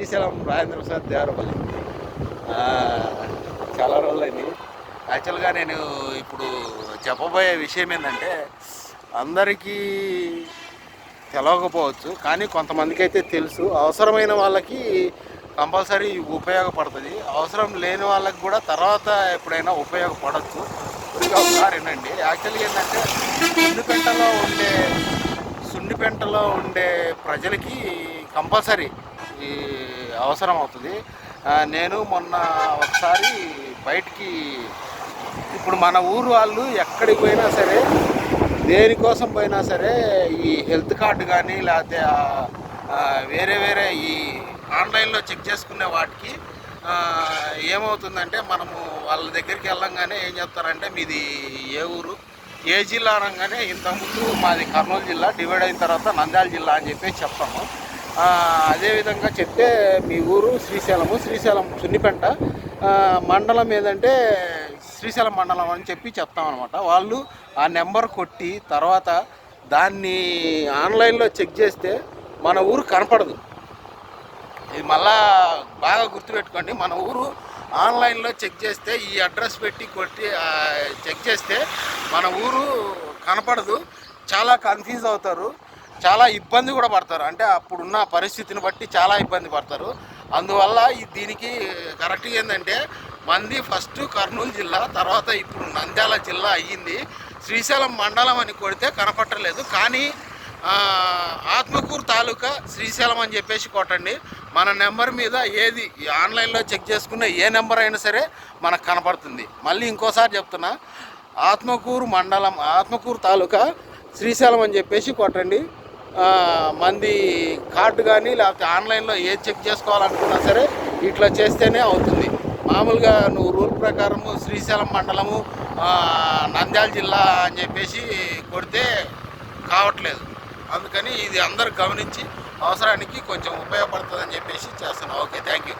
శ్రీశైలం రాజేంద్ర ప్రసాద్ దేవరపల్లి. చాలా రోజులైంది. యాక్చువల్గా నేను ఇప్పుడు చెప్పబోయే విషయం ఏంటంటే, అందరికీ తెలవకపోవచ్చు, కానీ కొంతమందికి అయితే తెలుసు. అవసరమైన వాళ్ళకి కంపల్సరీ ఉపయోగపడుతుంది. అవసరం లేని వాళ్ళకి కూడా తర్వాత ఎప్పుడైనా ఉపయోగపడవచ్చు. ఒకసారి ఏంటండి, యాక్చువల్గా ఏంటంటే సుండిపెంటలో ఉండే ప్రజలకి కంపల్సరీ ఈ అవసరం అవుతుంది. నేను మొన్న ఒకసారి బయటికి, ఇప్పుడు మన ఊరు వాళ్ళు ఎక్కడికి పోయినా సరే, దేనికోసం పోయినా సరే, ఈ హెల్త్ కార్డు కానీ లేకపోతే వేరే ఈ ఆన్లైన్లో చెక్ చేసుకునే వాటికి ఏమవుతుందంటే, మనము వాళ్ళ దగ్గరికి వెళ్ళంగానే ఏం చెప్తారంటే, మీది ఏ ఊరు, ఏ జిల్లా అనగానే ఇంతకుముందు మాది కర్నూలు జిల్లా, డివైడ్ అయిన తర్వాత నంద్యాల జిల్లా అని చెప్పి చెప్తాము. అదేవిధంగా చెప్తే మీ ఊరు శ్రీశైలం సున్నిపెంట మండలం ఏదంటే శ్రీశైలం మండలం అని చెప్పి చెప్తామన్నమాట. వాళ్ళు ఆ నెంబర్ కొట్టి తర్వాత దాన్ని ఆన్లైన్లో చెక్ చేస్తే మన ఊరు కనపడదు. ఇది మళ్ళా బాగా గుర్తుపెట్టుకోండి. మన ఊరు ఆన్లైన్లో చెక్ చేస్తే, ఈ అడ్రస్ పెట్టి కొట్టి చెక్ చేస్తే మన ఊరు కనపడదు. చాలా కన్ఫ్యూజ్ అవుతారు, చాలా ఇబ్బంది కూడా పడతారు. అంటే అప్పుడున్న పరిస్థితిని బట్టి చాలా ఇబ్బంది పడతారు. అందువల్ల దీనికి కరెక్ట్గా ఏంటంటే, మంది ఫస్ట్ కర్నూలు జిల్లా, తర్వాత ఇప్పుడు నంద్యాల జిల్లా అయ్యింది. శ్రీశైలం మండలం అని కొడితే కనపట్టలేదు, కానీ ఆత్మకూరు తాలూకా శ్రీశైలం అని చెప్పేసి కొట్టండి. మన నెంబర్ మీద ఏది ఆన్లైన్లో చెక్ చేసుకున్న ఏ నెంబర్ అయినా సరే మనకు కనపడుతుంది. మళ్ళీ ఇంకోసారి చెప్తున్నా, ఆత్మకూరు తాలూకా శ్రీశైలం అని చెప్పేసి కొట్టండి. మంది కార్డు కానీ లేకపోతే ఆన్లైన్లో ఏది చెక్ చేసుకోవాలనుకున్నా సరే ఇట్లా చేస్తేనే అవుతుంది. మామూలుగా నువ్వు రూల్ ప్రకారము శ్రీశైలం మండలము నంద్యాల జిల్లా అని చెప్పేసి కొడితే కావట్లేదు. అందుకని ఇది అందరూ గమనించి అవసరానికి కొంచెం ఉపయోగపడుతుందని చెప్పేసి చేస్తున్నాను. Okay, thank you.